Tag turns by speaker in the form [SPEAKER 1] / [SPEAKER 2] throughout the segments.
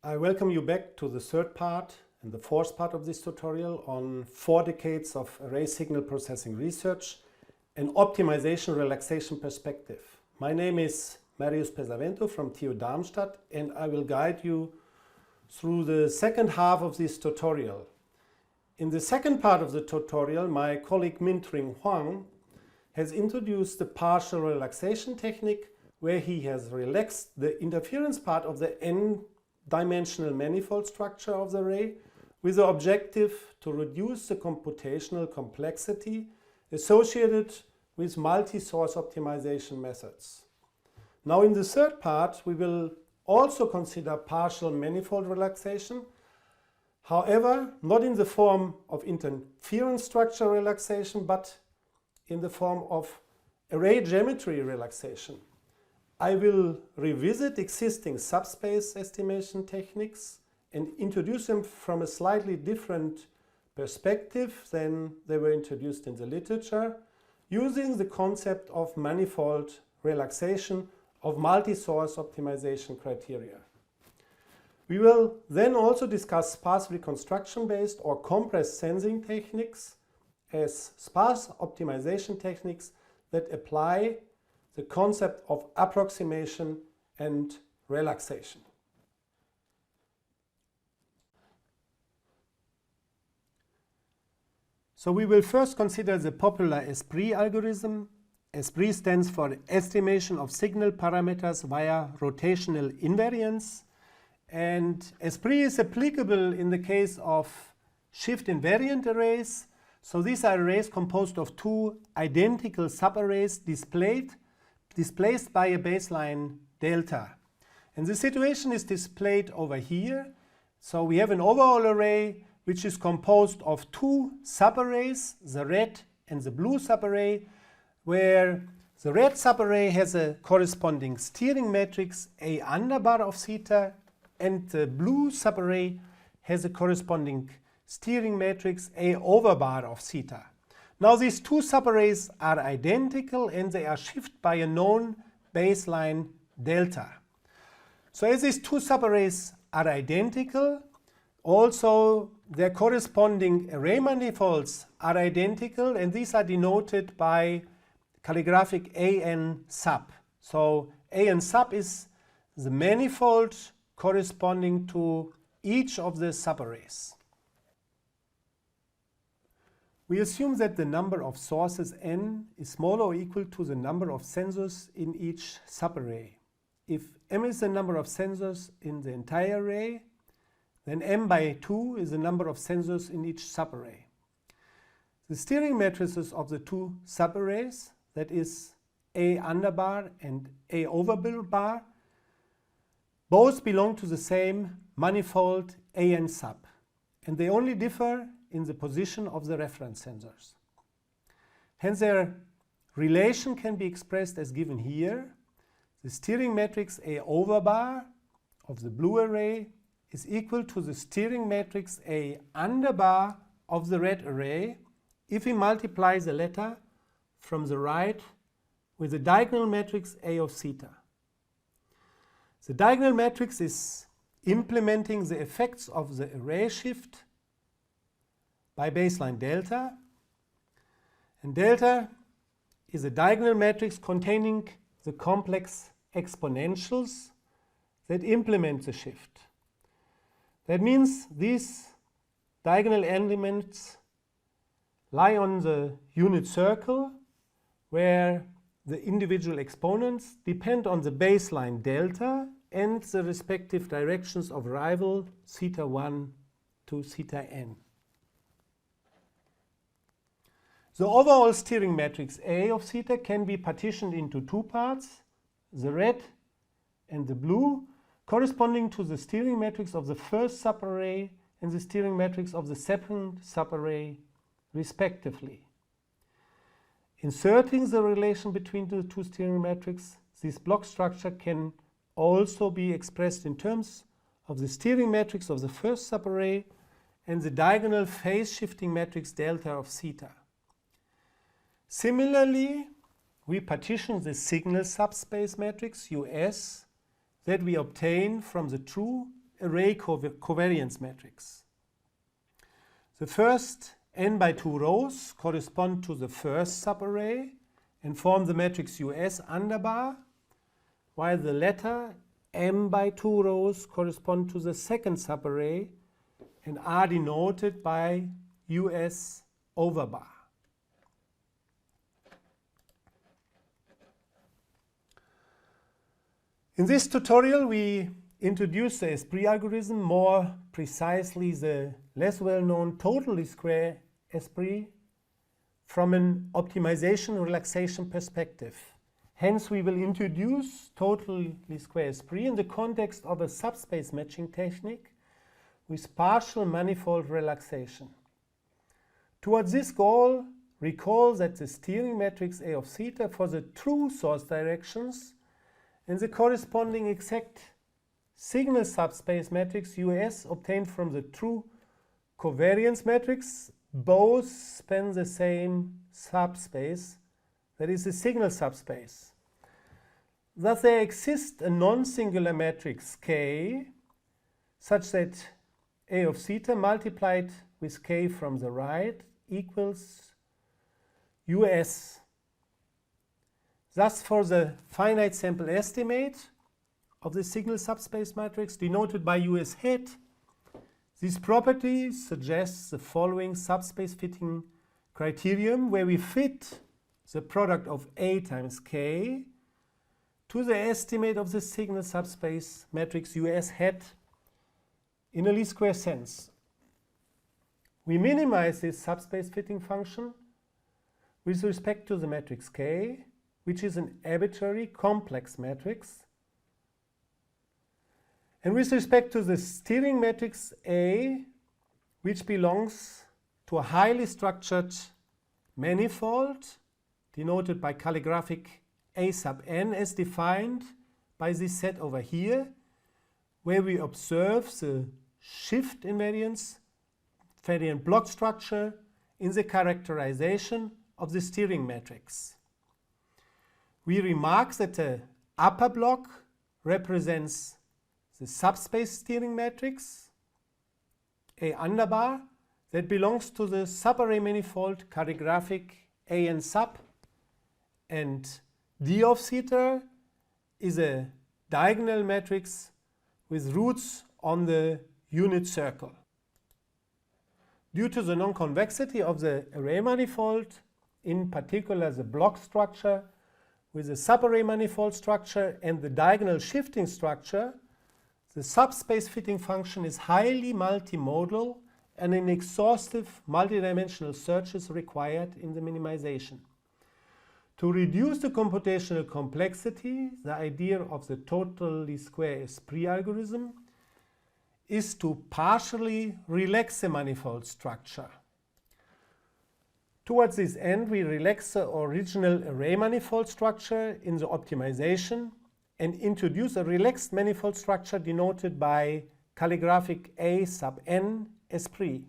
[SPEAKER 1] I welcome you back to the third part and the fourth part of this tutorial on 4 decades of array signal processing research and optimization relaxation perspective. My name is Marius Pesavento from TU Darmstadt, and I will guide you through the second half of this tutorial. In the second part of the tutorial, my colleague Minh Trinh-Hoang has introduced the partial relaxation technique, where he has relaxed the interference part of the n-dimensional manifold structure of the array with the objective to reduce the computational complexity associated with multi-source optimization methods. Now in the third part we will also consider partial manifold relaxation, however not in the form of interference structure relaxation but in the form of array geometry relaxation. I will revisit existing subspace estimation techniques and introduce them from a slightly different perspective than they were introduced in the literature, using the concept of manifold relaxation of multi-source optimization criteria. We will then also discuss sparse reconstruction-based or compressed sensing techniques as sparse optimization techniques that apply the concept of approximation and relaxation. So we will first consider the popular Esprit algorithm. Esprit stands for estimation of signal parameters via rotational invariance, and Esprit is applicable in the case of shift invariant arrays. So these are arrays composed of 2 identical subarrays displaced by a baseline delta. And the situation is displayed over here. So we have an overall array which is composed of 2 subarrays, the red and the blue subarray, where the red subarray has a corresponding steering matrix A underbar of theta, and the blue subarray has a corresponding steering matrix A overbar of theta. Now these 2 subarrays are identical and they are shifted by a known baseline delta. So as these 2 subarrays are identical, also their corresponding array manifolds are identical, and these are denoted by calligraphic AN sub. So AN sub is the manifold corresponding to each of the subarrays. We assume that the number of sources n is smaller or equal to the number of sensors in each subarray. If m is the number of sensors in the entire array, then m by 2 is the number of sensors in each subarray. The steering matrices of the 2 subarrays, that is A underbar and A overbar, both belong to the same manifold AN sub, and they only differ in the position of the reference sensors. Hence their relation can be expressed as given here. The steering matrix A overbar of the blue array is equal to the steering matrix A underbar of the red array if we multiply the latter from the right with the diagonal matrix A of theta. The diagonal matrix is implementing the effects of the array shift by baseline delta, and delta is a diagonal matrix containing the complex exponentials that implement the shift. That means these diagonal elements lie on the unit circle where the individual exponents depend on the baseline delta and the respective directions of rival theta 1 to theta n. The overall steering matrix A of theta can be partitioned into 2 parts, the red and the blue, corresponding to the steering matrix of the first subarray and the steering matrix of the second subarray, respectively. Inserting the relation between the 2 steering matrices, this block structure can also be expressed in terms of the steering matrix of the first subarray and the diagonal phase shifting matrix delta of theta. Similarly, we partition the signal subspace matrix US that we obtain from the true array covariance matrix. The first n by 2 rows correspond to the first subarray and form the matrix US underbar, while the latter m by 2 rows correspond to the second subarray and are denoted by US overbar. In this tutorial, we introduce the Esprit algorithm, more precisely the less well-known totally square Esprit, from an optimization relaxation perspective. Hence, we will introduce totally square Esprit in the context of a subspace matching technique with partial manifold relaxation. Towards this goal, recall that the steering matrix A of theta for the true source directions and the corresponding exact signal subspace matrix US obtained from the true covariance matrix both span the same subspace, that is the signal subspace. Thus there exists a non-singular matrix K such that A of theta multiplied with K from the right equals US. Thus for the finite sample estimate of the signal subspace matrix denoted by US hat, this property suggests the following subspace fitting criterion where we fit the product of A times K to the estimate of the signal subspace matrix US hat in a least square sense. We minimize this subspace fitting function with respect to the matrix K, which is an arbitrary complex matrix, and with respect to the steering matrix A, which belongs to a highly structured manifold denoted by calligraphic A sub n as defined by this set over here, where we observe the shift invariant block structure in the characterization of the steering matrix. We remark that the upper block represents the subspace steering matrix A underbar that belongs to the subarray manifold calligraphic A n sub, and D of theta is a diagonal matrix with roots on the unit circle. Due to the non-convexity of the array manifold, in particular the block structure with the subarray manifold structure and the diagonal shifting structure, the subspace fitting function is highly multimodal and an exhaustive multidimensional search is required in the minimization. To reduce the computational complexity, the idea of the totally square Esprit algorithm is to partially relax the manifold structure. Towards this end, we relax the original array manifold structure in the optimization and introduce a relaxed manifold structure denoted by calligraphic A sub n Esprit.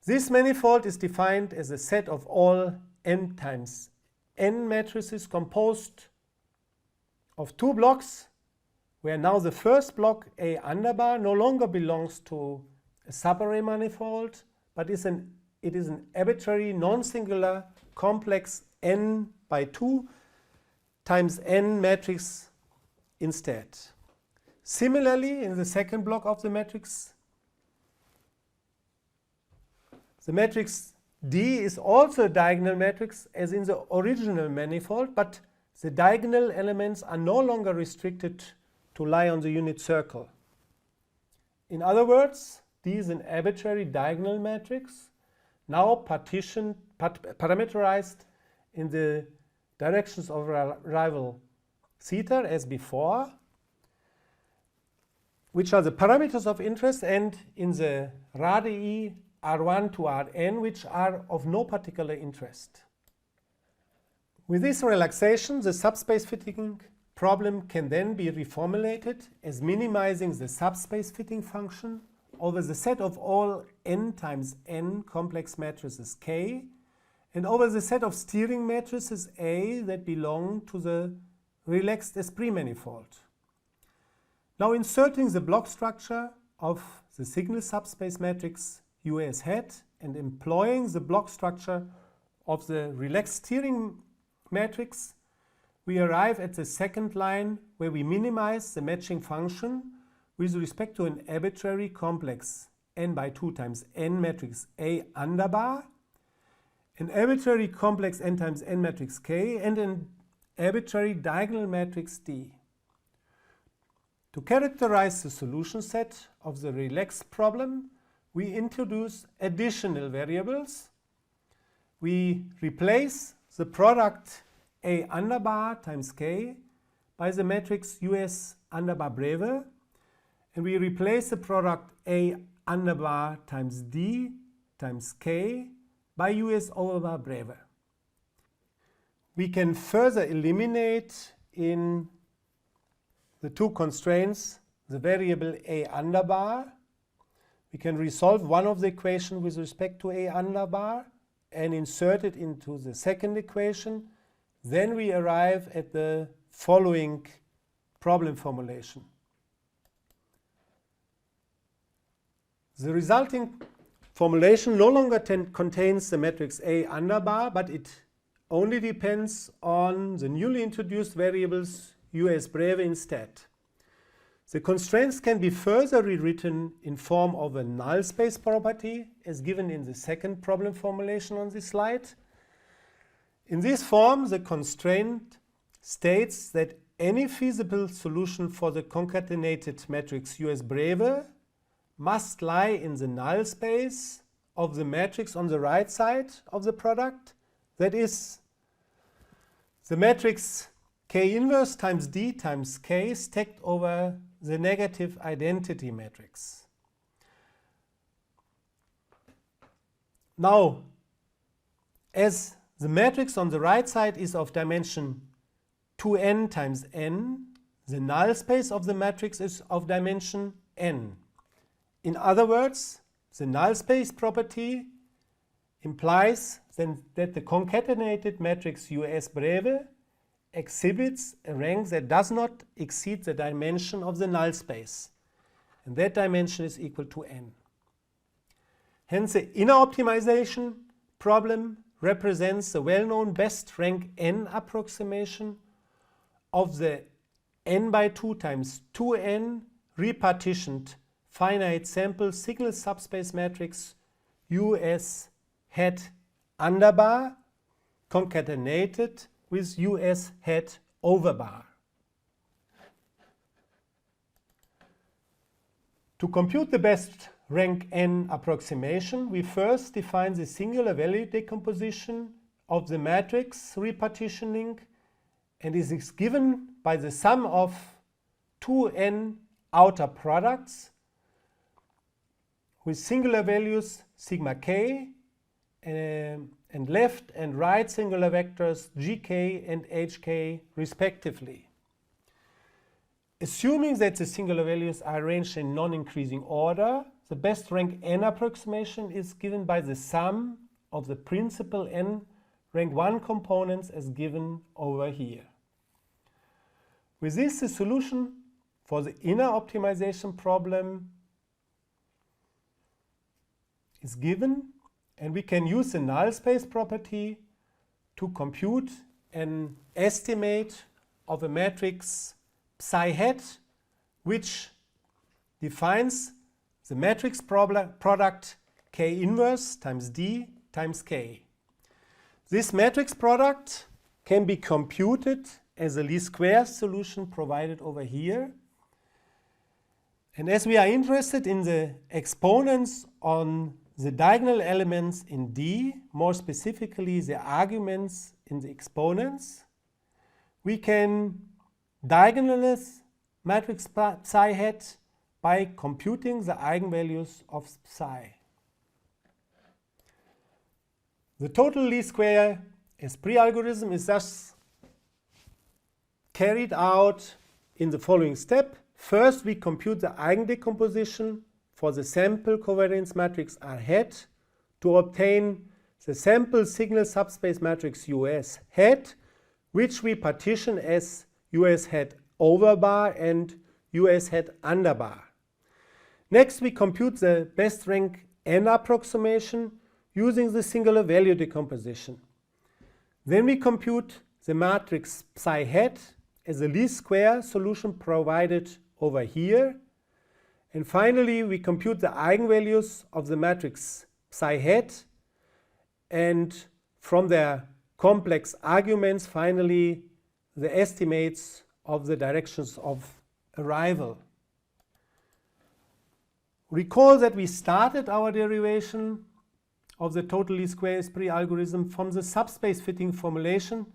[SPEAKER 1] This manifold is defined as a set of all n times n matrices composed of two blocks, where now the first block A underbar no longer belongs to a subarray manifold, but it is an arbitrary non-singular complex n by 2 times n matrix instead. Similarly, in the second block of the matrix D is also a diagonal matrix as in the original manifold, but the diagonal elements are no longer restricted to lie on the unit circle. In other words, D is an arbitrary diagonal matrix, now parameterized in the directions of rival theta as before, which are the parameters of interest, and in the radii R1 to Rn, which are of no particular interest. With this relaxation, the subspace fitting problem can then be reformulated as minimizing the subspace fitting function over the set of all n times n complex matrices K and over the set of steering matrices A that belong to the relaxed Esprit manifold. Now inserting the block structure of the signal subspace matrix US hat and employing the block structure of the relaxed steering matrix, we arrive at the second line where we minimize the matching function with respect to an arbitrary complex n by 2 times n matrix A underbar, an arbitrary complex n times n matrix K, and an arbitrary diagonal matrix D. To characterize the solution set of the relaxed problem, we introduce additional variables. We replace the product A underbar times K by the matrix US underbar breve, and we replace the product A underbar times D times K by US overbar breve. We can further eliminate in the two constraints the variable A underbar. We can resolve one of the equations with respect to A underbar and insert it into the second equation. Then we arrive at the following problem formulation. The resulting formulation no longer contains the matrix A underbar, but it only depends on the newly introduced variables US breve instead. The constraints can be further rewritten in form of a null space property as given in the second problem formulation on this slide. In this form, the constraint states that any feasible solution for the concatenated matrix US breve must lie in the null space of the matrix on the right side of the product, that is, the matrix K inverse times D times K stacked over the negative identity matrix. Now, as the matrix on the right side is of dimension 2n times n, the null space of the matrix is of dimension n. In other words, the null space property implies then that the concatenated matrix US breve exhibits a rank that does not exceed the dimension of the null space, and that dimension is equal to n. Hence, the inner optimization problem represents the well-known best rank n approximation of the n by 2 times 2n repartitioned finite sample signal subspace matrix US hat underbar concatenated with US hat overbar. To compute the best rank n approximation, we first define the singular value decomposition of the matrix repartitioning, and this is given by the sum of 2n outer products with singular values sigma k and left and right singular vectors gk and hk respectively. Assuming that the singular values are arranged in non-increasing order, the best rank n approximation is given by the sum of the principal n rank 1 components as given over here. With this, the solution for the inner optimization problem is given, and we can use the null space property to compute an estimate of a matrix psi hat, which defines the matrix product K inverse times D times K. This matrix product can be computed as a least squares solution provided over here. And as we are interested in the exponents on the diagonal elements in D, more specifically the arguments in the exponents, we can diagonalize matrix psi hat by computing the eigenvalues of psi. The total least square Esprit algorithm is thus carried out in the following step. First, we compute the eigendecomposition for the sample covariance matrix R hat to obtain the sample signal subspace matrix US hat, which we partition as US hat overbar and US hat underbar. Next, we compute the best rank n approximation using the singular value decomposition. Then we compute the matrix psi hat as a least square solution provided over here. And finally, we compute the eigenvalues of the matrix psi hat, and from their complex arguments, finally, the estimates of the directions of arrival. Recall that we started our derivation of the total least square esprit algorithm from the subspace fitting formulation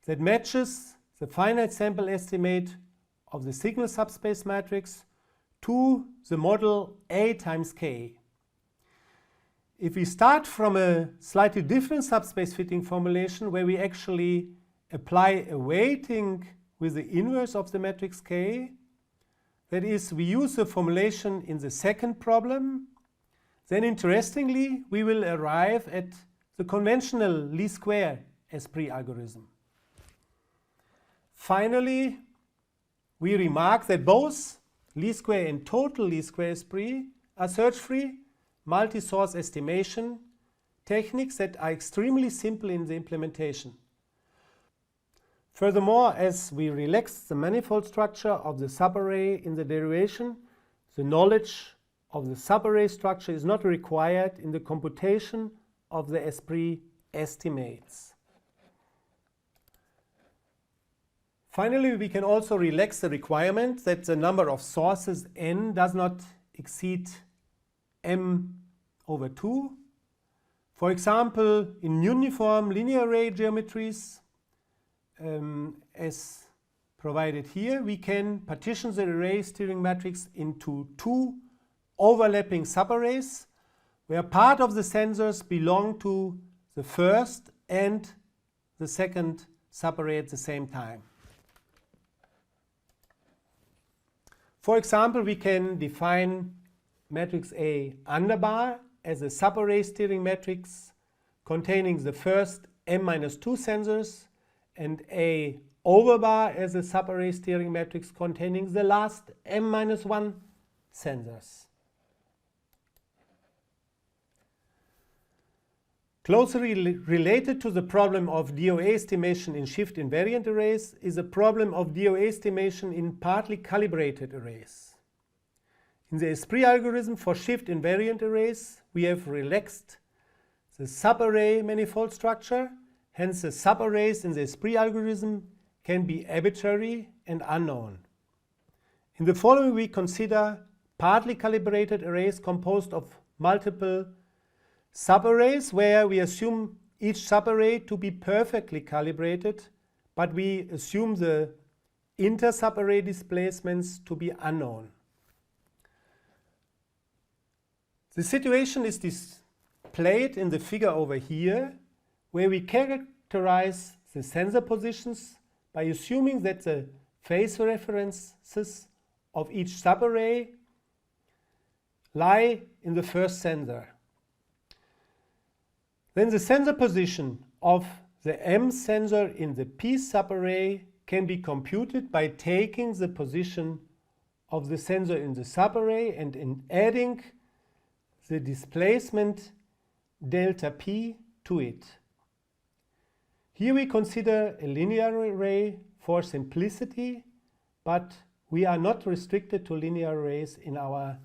[SPEAKER 1] that matches the finite sample estimate of the signal subspace matrix to the model A times K. If we start from a slightly different subspace fitting formulation where we actually apply a weighting with the inverse of the matrix K, that is, we use the formulation in the second problem, then interestingly, we will arrive at the conventional least square esprit algorithm. Finally, we remark that both least square and total least square esprit are search-free, multi-source estimation techniques that are extremely simple in the implementation. Furthermore, as we relax the manifold structure of the subarray in the derivation, the knowledge of the subarray structure is not required in the computation of the esprit estimates. Finally, we can also relax the requirement that the number of sources n does not exceed m over 2. For example, in uniform linear array geometries, as provided here, we can partition the array steering matrix into two overlapping subarrays where part of the sensors belong to the first and the second subarray at the same time. For example, we can define matrix A underbar as a subarray steering matrix containing the first m-2 sensors, and A overbar as a subarray steering matrix containing the last m-1 sensors. Closely related to the problem of DOA estimation in shift invariant arrays is the problem of DOA estimation in partly calibrated arrays. In the esprit algorithm for shift invariant arrays, we have relaxed the subarray manifold structure. Hence, the subarrays in the esprit algorithm can be arbitrary and unknown. In the following, we consider partly calibrated arrays composed of multiple subarrays where we assume each subarray to be perfectly calibrated, but we assume the inter-subarray displacements to be unknown. The situation is displayed in the figure over here, where we characterize the sensor positions by assuming that the phase references of each subarray lie in the first sensor. Then the sensor position of the M sensor in the P subarray can be computed by taking the position of the sensor in the subarray and in adding the displacement delta P to it. Here we consider a linear array for simplicity, but we are not restricted to linear arrays in our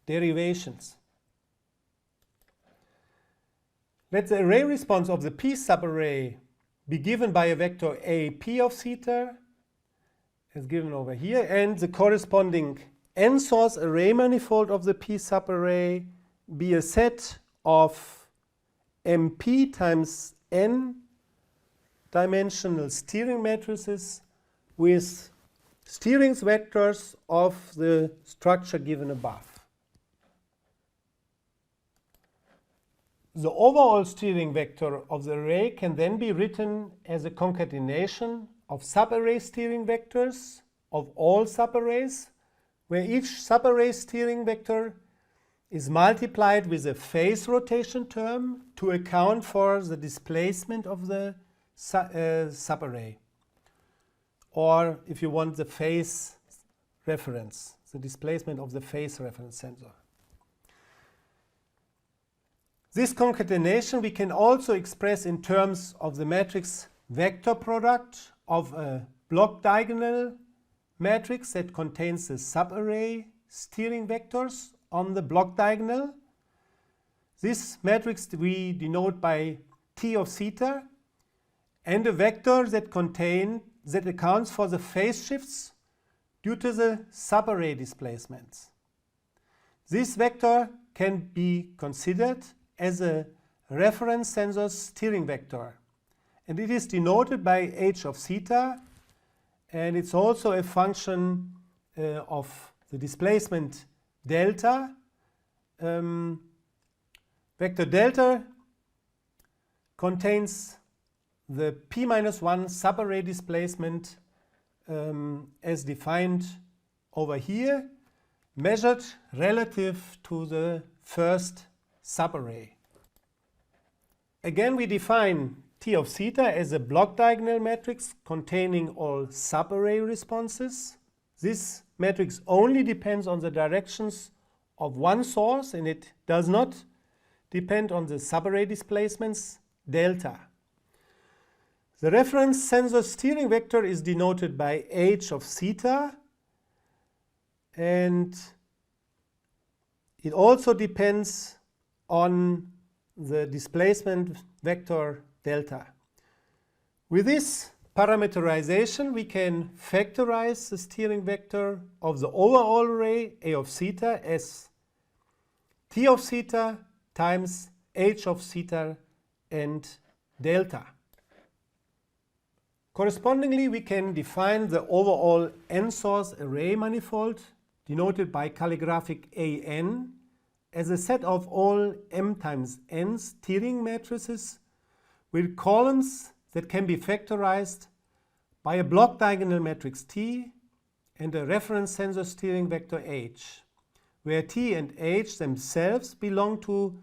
[SPEAKER 1] derivations. Let the array response of the P subarray be given by a vector AP of theta, as given over here, and the corresponding n-source array manifold of the P subarray be a set of MP times n dimensional steering matrices with steering vectors of the structure given above. The overall steering vector of the array can then be written as a concatenation of subarray steering vectors of all subarrays, where each subarray steering vector is multiplied with a phase rotation term to account for the displacement of the subarray, or if you want, the phase reference, the displacement of the phase reference sensor. This concatenation we can also express in terms of the matrix vector product of a block diagonal matrix that contains the subarray steering vectors on the block diagonal. This matrix we denote by T of theta, and a vector that accounts for the phase shifts due to the subarray displacements. This vector can be considered as a reference sensor steering vector, and it is denoted by h of theta, and it's also a function of the displacement delta. Vector delta contains the p-1 subarray displacement as defined over here, measured relative to the first subarray. Again, we define T of theta as a block diagonal matrix containing all subarray responses. This matrix only depends on the directions of one source, and it does not depend on the subarray displacements delta. The reference sensor steering vector is denoted by h of theta, and it also depends on the displacement vector delta. With this parameterization, we can factorize the steering vector of the overall array A of theta as T of theta times h of theta and delta. Correspondingly, we can define the overall n-source array manifold, denoted by calligraphic AN, as a set of all m times n steering matrices with columns that can be factorized by a block diagonal matrix T and a reference sensor steering vector H, where T and H themselves belong to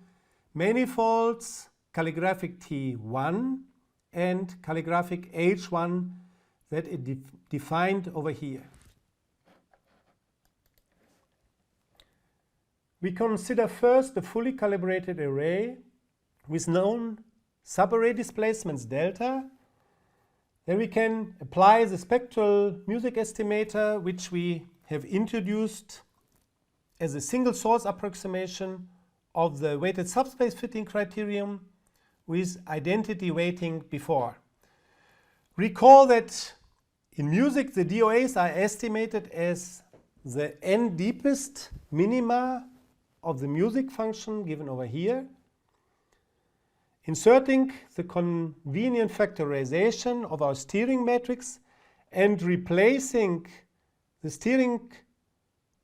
[SPEAKER 1] manifolds calligraphic T1 and calligraphic H1 that is defined over here. We consider first the fully calibrated array with known subarray displacements delta. Then we can apply the spectral music estimator, which we have introduced as a single source approximation of the weighted subspace fitting criterion with identity weighting before. Recall that in music the DOAs are estimated as the n deepest minima of the music function given over here. Inserting the convenient factorization of our steering matrix and replacing the steering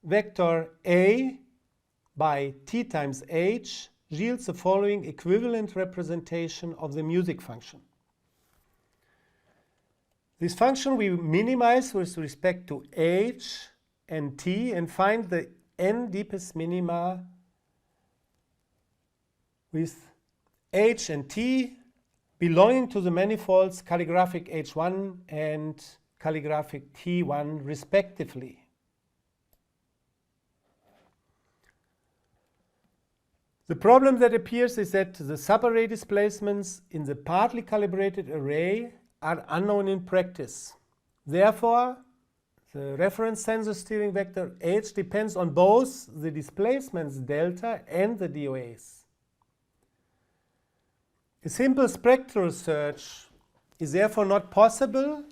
[SPEAKER 1] vector A by T times H yields the following equivalent representation of the music function. This function we minimize with respect to H and T and find the n deepest minima with H and T belonging to the manifolds calligraphic H1 and calligraphic T1 respectively. The problem that appears is that the subarray displacements in the partly calibrated array are unknown in practice. Therefore, the reference sensor steering vector H depends on both the displacements delta and the DOAs. A simple spectral search is therefore not possible,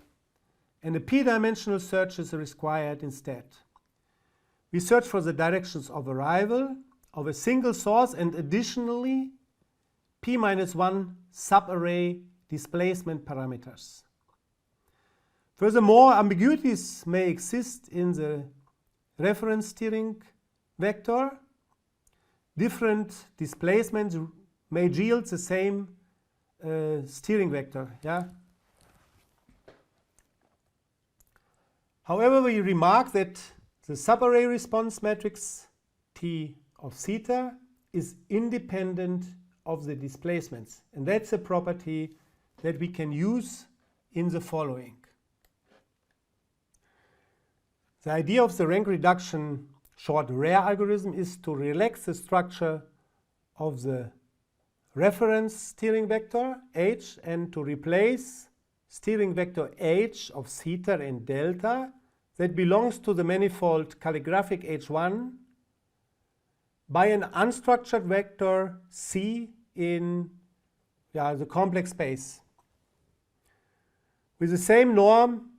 [SPEAKER 1] and a p-dimensional search is required instead. We search for the directions of arrival of a single source and additionally p-1 subarray displacement parameters. Furthermore, ambiguities may exist in the reference steering vector. Different displacements may yield the same steering vector. Yeah? However, we remark that the subarray response matrix T of theta is independent of the displacements, and that's a property that we can use in the following. The idea of the rank reduction short rare algorithm is to relax the structure of the reference steering vector h and to replace steering vector h of theta and delta that belongs to the manifold calligraphic H1 by an unstructured vector C in the complex space with the same norm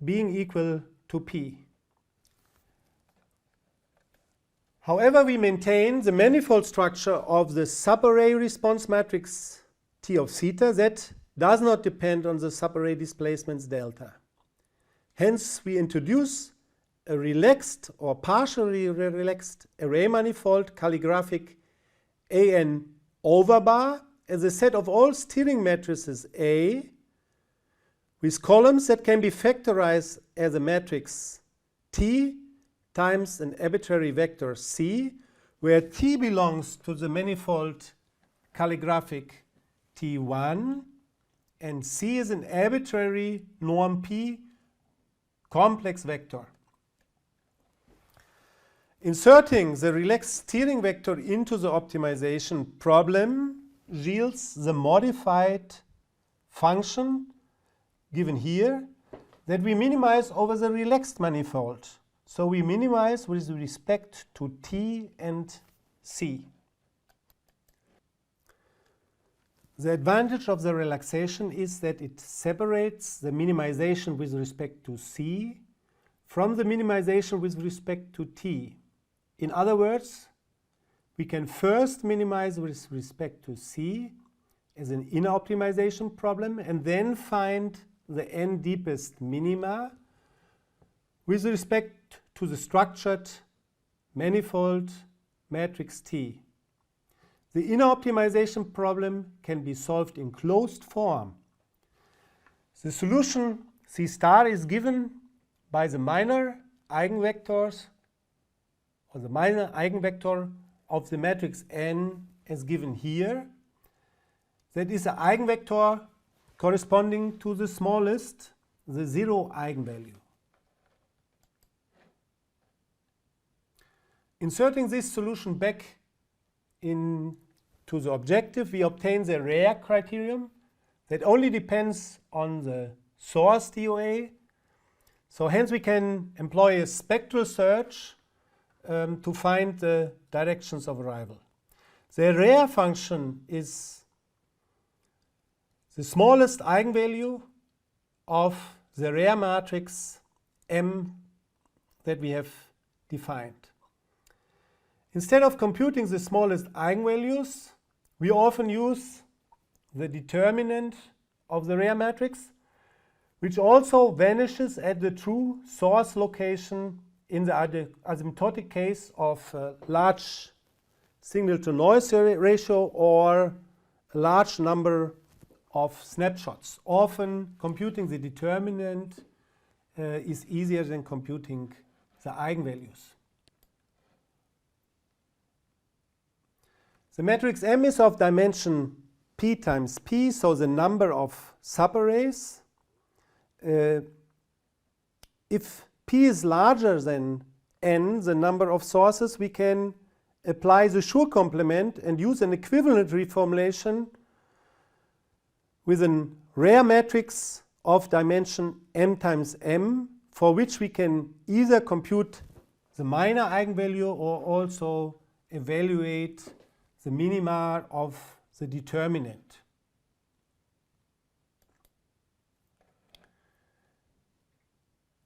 [SPEAKER 1] being equal to P. However, we maintain the manifold structure of the subarray response matrix T of theta that does not depend on the subarray displacements delta. Hence, we introduce a relaxed or partially relaxed array manifold calligraphic AN over bar as a set of all steering matrices A with columns that can be factorized as a matrix T times an arbitrary vector C, where T belongs to the manifold calligraphic T1 and C is an arbitrary norm P complex vector. Inserting the relaxed steering vector into the optimization problem yields the modified function given here that we minimize over the relaxed manifold. So we minimize with respect to T and C. The advantage of the relaxation is that it separates the minimization with respect to C from the minimization with respect to T. In other words, we can first minimize with respect to C as an inner optimization problem and then find the n deepest minima with respect to the structured manifold matrix T. The inner optimization problem can be solved in closed form. The solution C star is given by the minor eigenvectors or the minor eigenvector of the matrix N as given here. That is an eigenvector corresponding to the smallest, the zero eigenvalue. Inserting this solution back into the objective, we obtain the rare criterion that only depends on the source DOA. So hence we can employ a spectral search to find the directions of arrival. The rare function is the smallest eigenvalue of the rare matrix M that we have defined. Instead of computing the smallest eigenvalues, we often use the determinant of the rare matrix, which also vanishes at the true source location in the asymptotic case of large signal-to-noise ratio or a large number of snapshots. Often computing the determinant is easier than computing the eigenvalues. The matrix M is of dimension P times P, so the number of subarrays. If P is larger than N, the number of sources, we can apply the Schur complement and use an equivalent reformulation with a rare matrix of dimension M times M, for which we can either compute the minor eigenvalue or also evaluate the minima of the determinant.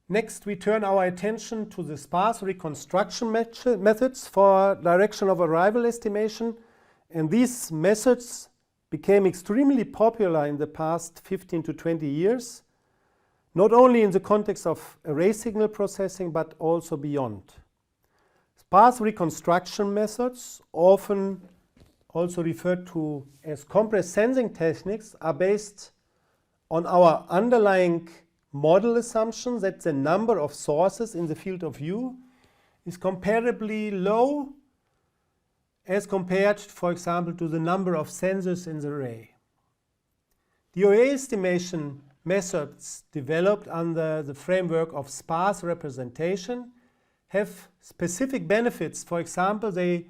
[SPEAKER 1] Next, we turn our attention to the sparse reconstruction methods for direction of arrival estimation, and these methods became extremely popular in the past 15 to 20 years, not only in the context of array signal processing but also beyond. Sparse reconstruction methods, often also referred to as compressed sensing techniques, are based on our underlying model assumption that the number of sources in the field of view is comparably low as compared, for example, to the number of sensors in the array. DOA estimation methods developed under the framework of sparse representation have specific benefits. For example, they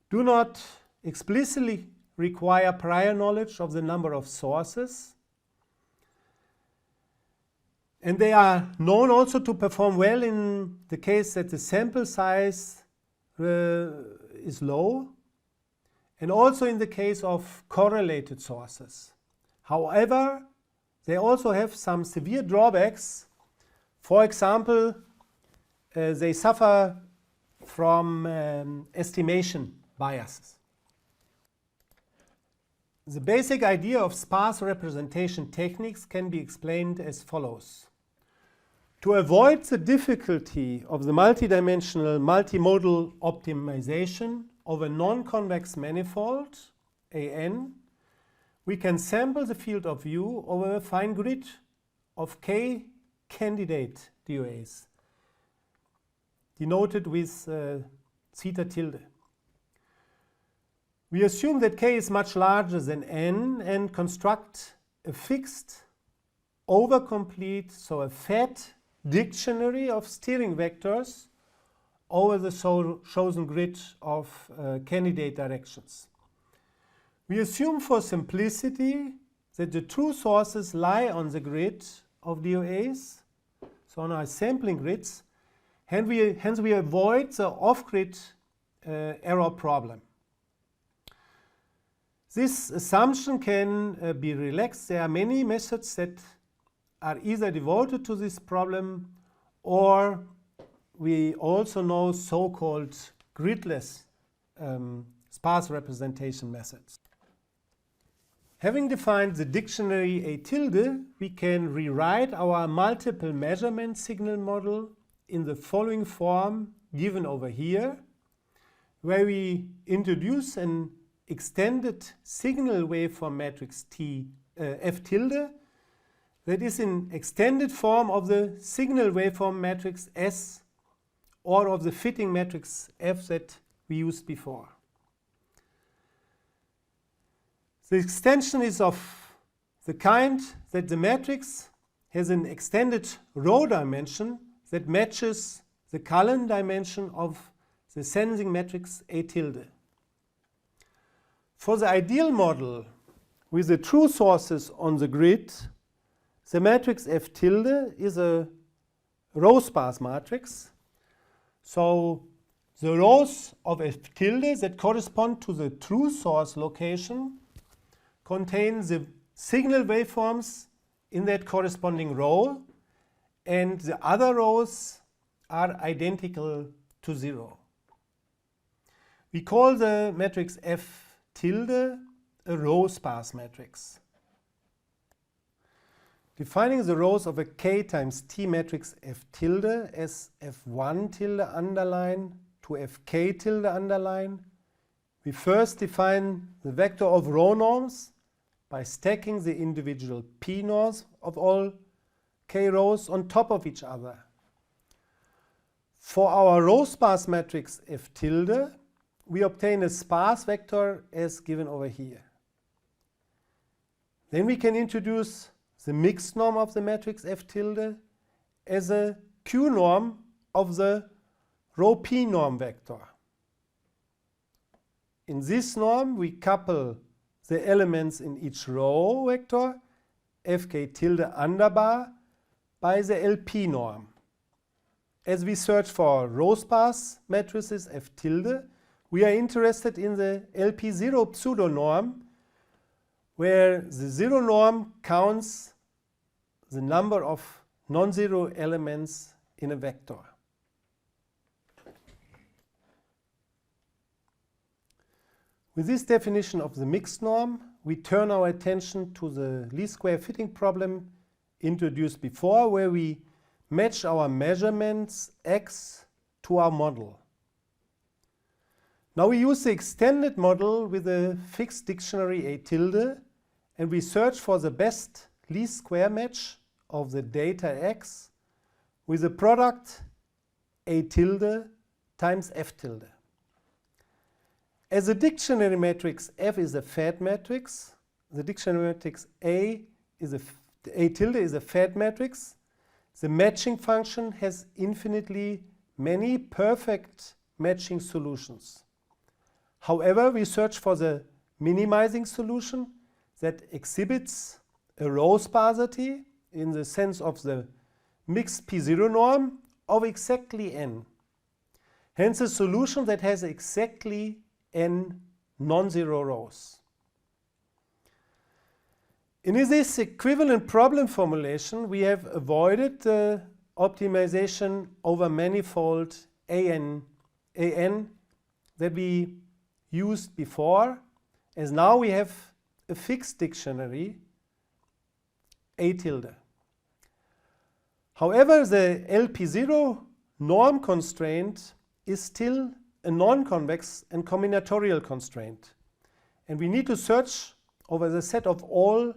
[SPEAKER 1] do not explicitly require prior knowledge of the number of sources. And they are known also to perform well in the case that the sample size is low, and also in the case of correlated sources. However, they also have some severe drawbacks. For example, they suffer from estimation biases. The basic idea of sparse representation techniques can be explained as follows. To avoid the difficulty of the multidimensional multimodal optimization of a non-convex manifold, AN, we can sample the field of view over a fine grid of k candidate DOAs, denoted with theta tilde. We assume that k is much larger than n and construct a fixed, overcomplete, so a fat dictionary of steering vectors over the chosen grid of candidate directions. We assume for simplicity that the true sources lie on the grid of DOAs, so on our sampling grids, hence we avoid the off-grid error problem. This assumption can be relaxed. There are many methods that are either devoted to this problem, or we also know so-called gridless sparse representation methods. Having defined the dictionary A tilde, we can rewrite our multiple measurement signal model in the following form given over here, where we introduce an extended signal waveform matrix F tilde that is in extended form of the signal waveform matrix S or of the fitting matrix F that we used before. The extension is of the kind that the matrix has an extended row dimension that matches the column dimension of the sensing matrix A tilde. For the ideal model with the true sources on the grid, the matrix F tilde is a row sparse matrix. So the rows of F tilde that correspond to the true source location contain the signal waveforms in that corresponding row, and the other rows are identical to 0. We call the matrix F tilde a row sparse matrix. Defining the rows of a k times t matrix F tilde as F1 tilde underline to Fk tilde underline, we first define the vector of row norms by stacking the individual p norms of all k rows on top of each other. For our row sparse matrix F tilde, we obtain a sparse vector as given over here. Then we can introduce the mixed norm of the matrix F tilde as a q norm of the row p norm vector. In this norm, we couple the elements in each row vector Fk tilde underbar by the LP norm. As we search for row sparse matrices F tilde, we are interested in the LP0 pseudo norm, where the 0 norm counts the number of non-zero elements in a vector. With this definition of the mixed norm, we turn our attention to the least square fitting problem introduced before, where we match our measurements x to our model. Now we use the extended model with a fixed dictionary A tilde, and we search for the best least square match of the data x with the product A tilde times F tilde. As the dictionary matrix F is a fat matrix, the dictionary matrix A is a the A tilde is a fed matrix. The matching function has infinitely many perfect matching solutions. However, we search for the minimizing solution that exhibits a row sparsity in the sense of the mixed P0 norm of exactly n. Hence a solution that has exactly n non-zero rows. In this equivalent problem formulation, we have avoided the optimization over manifold an that we used before, as now we have a fixed dictionary A tilde. However, the LP0 norm constraint is still a non-convex and combinatorial constraint, and we need to search over the set of all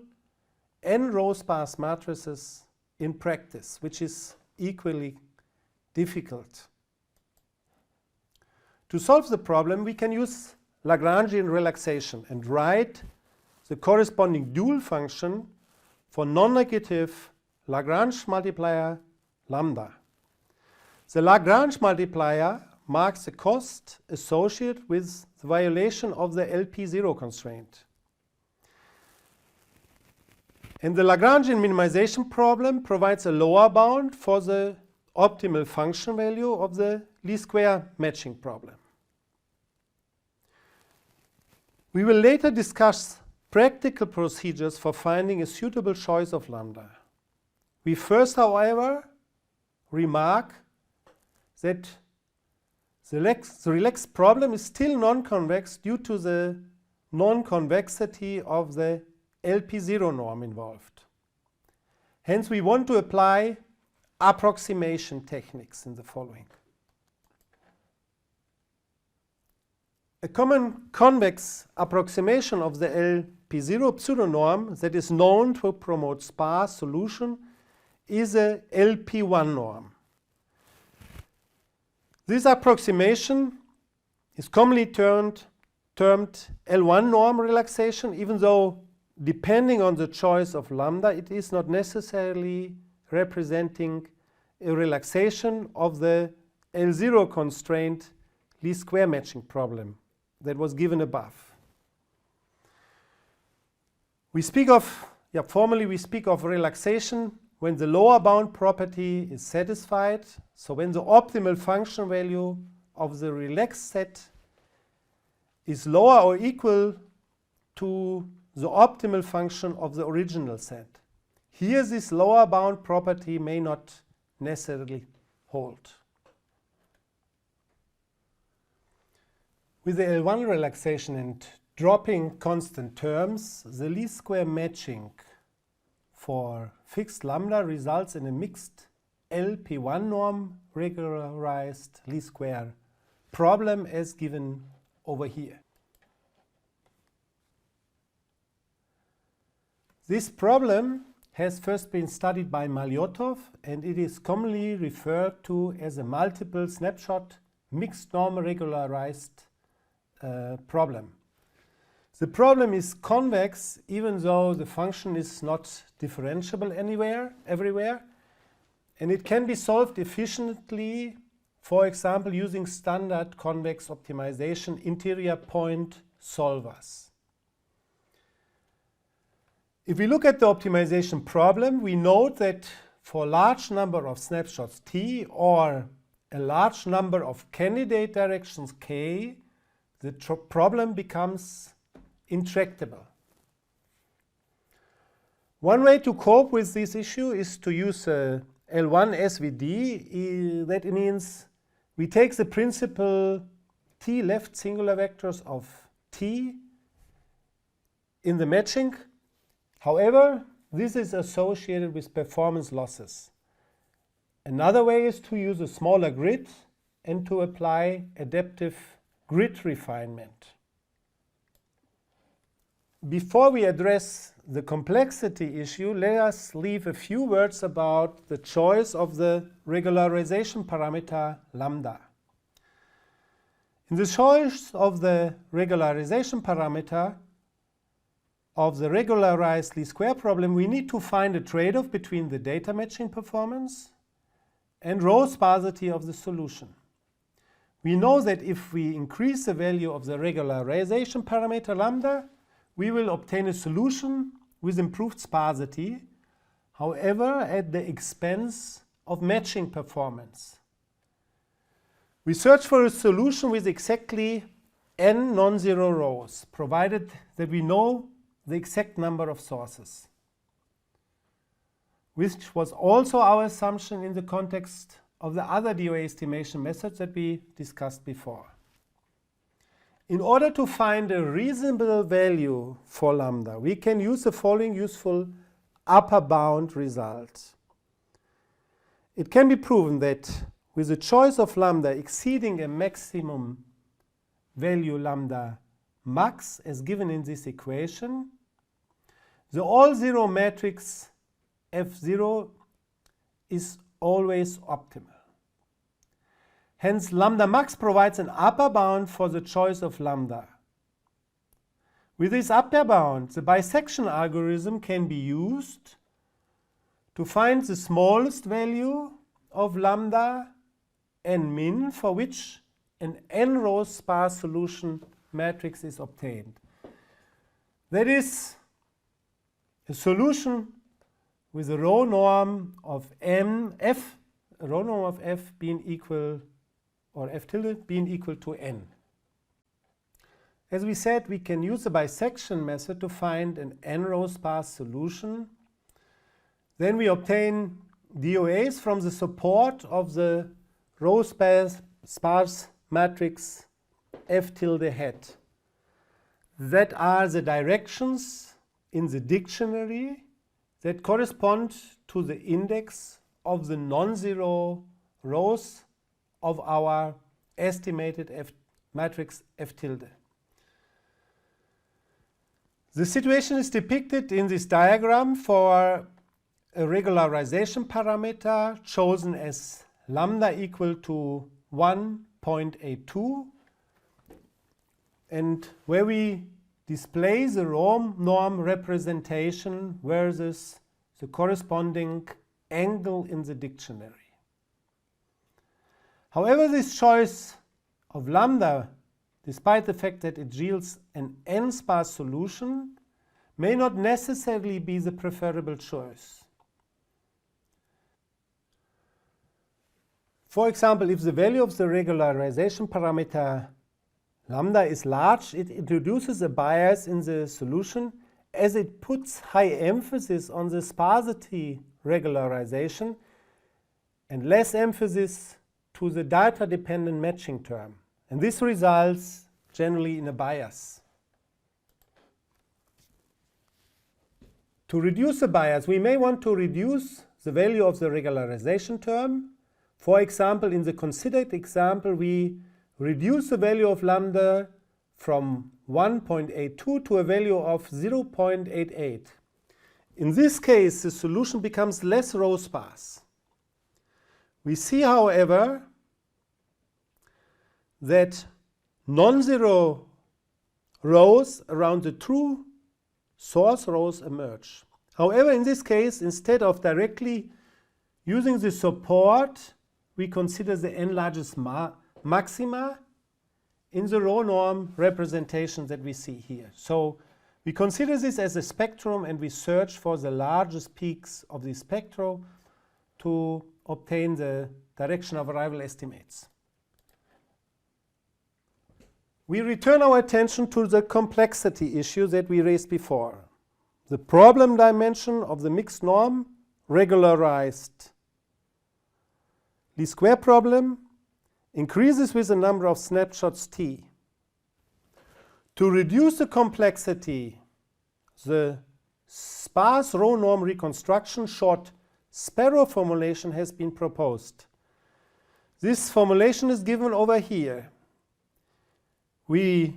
[SPEAKER 1] n row sparse matrices in practice, which is equally difficult. To solve the problem, we can use Lagrangian relaxation and write the corresponding dual function for non-negative Lagrange multiplier lambda. The Lagrange multiplier marks the cost associated with the violation of the LP0 constraint. And the Lagrangian minimization problem provides a lower bound for the optimal function value of the least square matching problem. We will later discuss practical procedures for finding a suitable choice of lambda. We first, however, remark that the relaxed problem is still non-convex due to the non-convexity of the LP0 norm involved. Hence, we want to apply approximation techniques in the following. A common convex approximation of the LP0 pseudonorm that is known to promote sparse solution is a LP1 norm. This approximation is commonly termed L1 norm relaxation, even though depending on the choice of lambda, it is not necessarily representing a relaxation of the L0 constraint least square matching problem that was given above. We speak of, formally we speak of relaxation when the lower bound property is satisfied, so when the optimal function value of the relaxed set is lower or equal to the optimal function of the original set. Here this lower bound property may not necessarily hold. With the L1 relaxation and dropping constant terms, the least square matching for fixed lambda results in a mixed LP1 norm regularized least square problem as given over here. This problem has first been studied by Malyotov, and it is commonly referred to as a multiple snapshot mixed norm regularized problem. The problem is convex even though the function is not differentiable everywhere, and it can be solved efficiently, for example, using standard convex optimization interior point solvers. If we look at the optimization problem, we note that for a large number of snapshots T or a large number of candidate directions K, the problem becomes intractable. One way to cope with this issue is to use L1 SVD. That means we take the principal T left singular vectors of T in the matching. However, this is associated with performance losses. Another way is to use a smaller grid and to apply adaptive grid refinement. Before we address the complexity issue, let us leave a few words about the choice of the regularization parameter lambda. In the choice of the regularization parameter, of the regularized least square problem, we need to find a trade-off between the data matching performance and row sparsity of the solution. We know that if we increase the value of the regularization parameter lambda, we will obtain a solution with improved sparsity, however, at the expense of matching performance. We search for a solution with exactly n non-zero rows, provided that we know the exact number of sources, which was also our assumption in the context of the other DOA estimation methods that we discussed before. In order to find a reasonable value for lambda, we can use the following useful upper bound result. It can be proven that with a choice of lambda exceeding a maximum value lambda max as given in this equation, the all-zero matrix F0 is always optimal. Hence, lambda max provides an upper bound for the choice of lambda. With this upper bound, the bisection algorithm can be used to find the smallest value of lambda n min for which an n-row sparse solution matrix is obtained. That is a solution with a row norm of f, a row norm of f being equal, or f tilde being equal to n. As we said, we can use the bisection method to find an n-row sparse solution. Then we obtain DOAs from the support of the row sparse matrix f tilde hat. That are the directions in the dictionary that correspond to the index of the non-zero rows of our estimated matrix f tilde. The situation is depicted in this diagram for a regularization parameter chosen as lambda equal to 1.82, and where we display the row norm representation versus the corresponding angle in the dictionary. However, this choice of lambda, despite the fact that it yields an n-sparse solution, may not necessarily be the preferable choice. For example, if the value of the regularization parameter lambda is large, it introduces a bias in the solution as it puts high emphasis on the sparsity regularization and less emphasis to the data-dependent matching term. And this results generally in a bias. To reduce the bias, we may want to reduce the value of the regularization term. For example, in the considered example, we reduce the value of lambda from 1.82 to a value of 0.88. In this case, the solution becomes less row sparse. We see, however, that non-zero rows around the true source rows emerge. However, in this case, instead of directly using the support, we consider the n largest maxima in the row norm representation that we see here. So we consider this as a spectrum and we search for the largest peaks of the spectrum to obtain the direction of arrival estimates. We return our attention to the complexity issue that we raised before. The problem dimension of the mixed norm regularized least square problem increases with the number of snapshots t. To reduce the complexity, the sparse row norm reconstruction, short Sparrow formulation, has been proposed. This formulation is given over here. We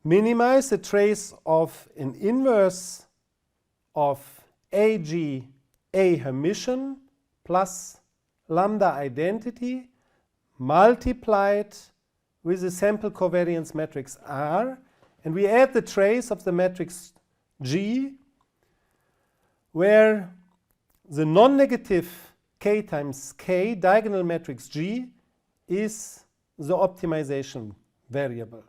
[SPEAKER 1] minimize the trace of an inverse of AG A Hermitian plus lambda identity multiplied with the sample covariance matrix R, and we add the trace of the matrix G, where the non-negative k times k diagonal matrix G is the optimization variable.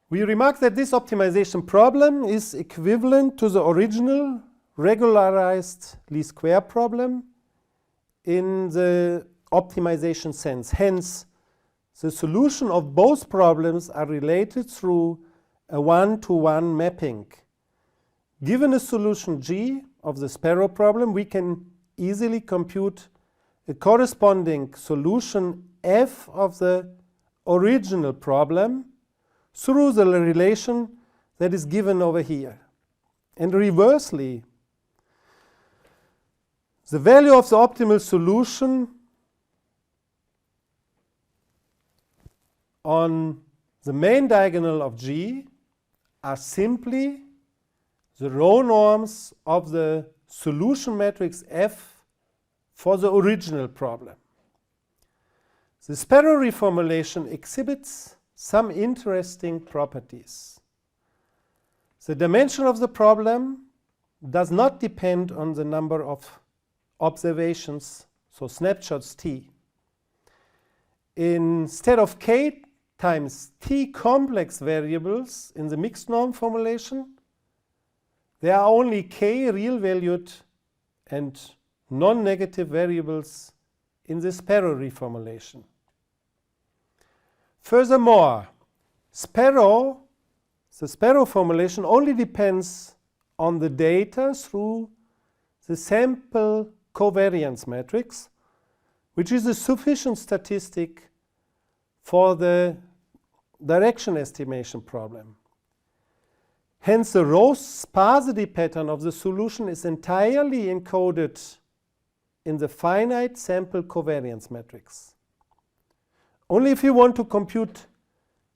[SPEAKER 1] We remark that this optimization problem is equivalent to the original regularized least square problem in the optimization sense. Hence, the solution of both problems are related through a one-to-one mapping. Given a solution G of the Sparrow problem, we can easily compute a corresponding solution F of the original problem through the relation that is given over here. And reversely, the value of the optimal solution on the main diagonal of G are simply the row norms of the solution matrix F for the original problem. The Sparrow reformulation exhibits some interesting properties. The dimension of the problem does not depend on the number of observations, so snapshots t. Instead of k times t complex variables in the mixed norm formulation, there are only k real-valued and non-negative variables in the Sparrow reformulation. Furthermore, the Sparrow formulation only depends on the data through the sample covariance matrix, which is a sufficient statistic for the direction estimation problem. Hence, the row sparsity pattern of the solution is entirely encoded in the finite sample covariance matrix. Only if you want to compute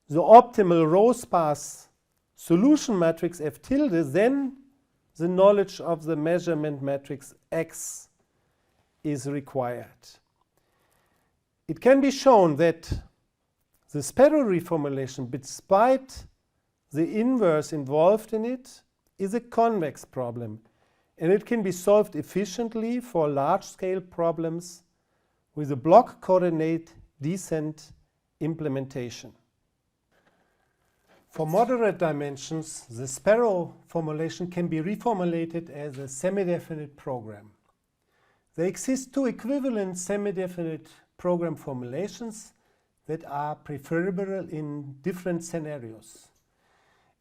[SPEAKER 1] the optimal row sparse solution matrix F tilde, then the knowledge of the measurement matrix X is required. It can be shown that the Sparrow reformulation, despite the inverse involved in it, is a convex problem, and it can be solved efficiently for large-scale problems with a block coordinate descent implementation. For moderate dimensions, the Sparrow formulation can be reformulated as a semi-definite program. There exist two equivalent semi-definite program formulations that are preferable in different scenarios.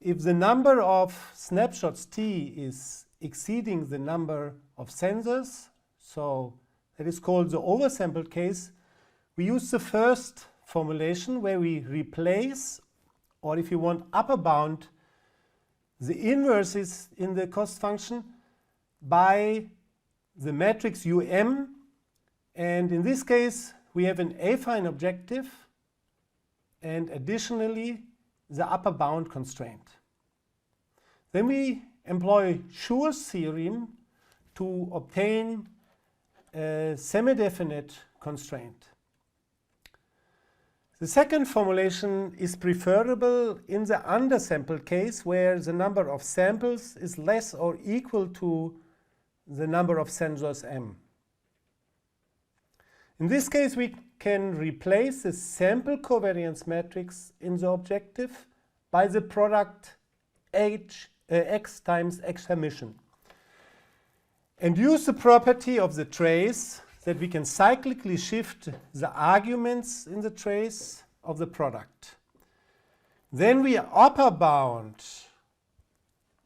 [SPEAKER 1] If the number of snapshots t is exceeding the number of sensors, so that is called the oversampled case, we use the first formulation where we replace, or if you want upper bound, the inverses in the cost function by the matrix UM, and in this case we have an affine objective and additionally the upper bound constraint. Then we employ Schur's theorem to obtain a semi-definite constraint. The second formulation is preferable in the undersampled case where the number of samples is less or equal to the number of sensors m. In this case, we can replace the sample covariance matrix in the objective by the product x times x Hermitian, and use the property of the trace that we can cyclically shift the arguments in the trace of the product. Then we upper bound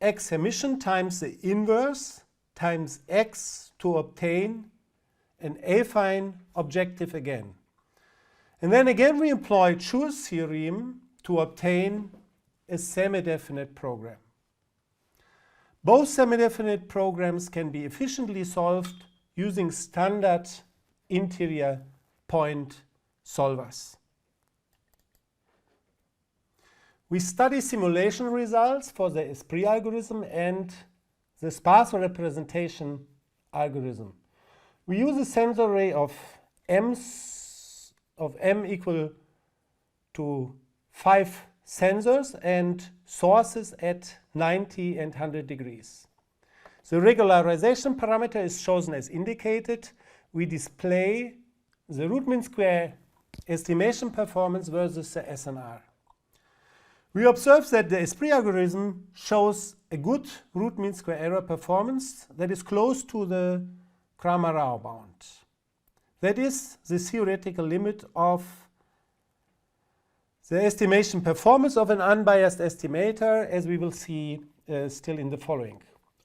[SPEAKER 1] x Hermitian times the inverse times x to obtain an affine objective again. And then again we employ Schur's theorem to obtain a semi-definite program. Both semi-definite programs can be efficiently solved using standard interior point solvers. We study simulation results for the Esprit algorithm and the sparse representation algorithm. We use a sensor array of m equal to 5 sensors and sources at 90 and 100 degrees. The regularization parameter is chosen as indicated. We display the root mean square estimation performance versus the SNR. We observe that the Esprit algorithm shows a good root mean square error performance that is close to the Cramer-Rao bound. That is the theoretical limit of the estimation performance of an unbiased estimator, as we will see still in the following.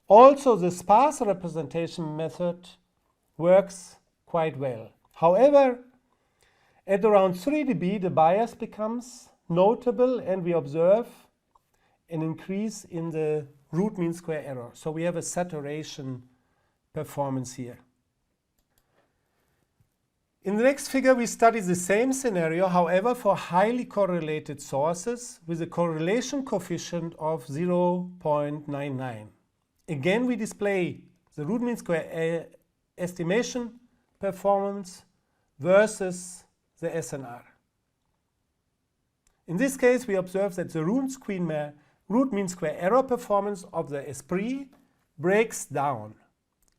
[SPEAKER 1] Also, the sparse representation method works quite well. However, at around 3 dB, the bias becomes notable and we observe an increase in the root mean square error. So we have a saturation performance here. In the next figure, we study the same scenario, however, for highly correlated sources with a correlation coefficient of 0.99. Again, we display the root mean square estimation performance versus the SNR. In this case, we observe that the root mean square error performance of the Esprit breaks down.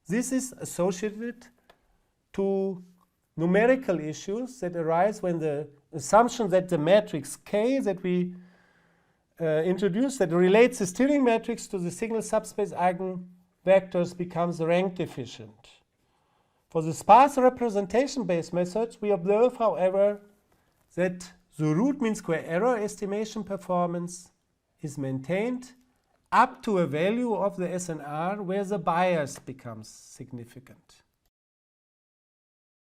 [SPEAKER 1] This is associated to numerical issues that arise when the assumption that the matrix K that we introduced that relates the steering matrix to the signal subspace eigenvectors becomes rank deficient. For the sparse representation-based methods, we observe, however, that the root mean square error estimation performance is maintained up to a value of the SNR where the bias becomes significant.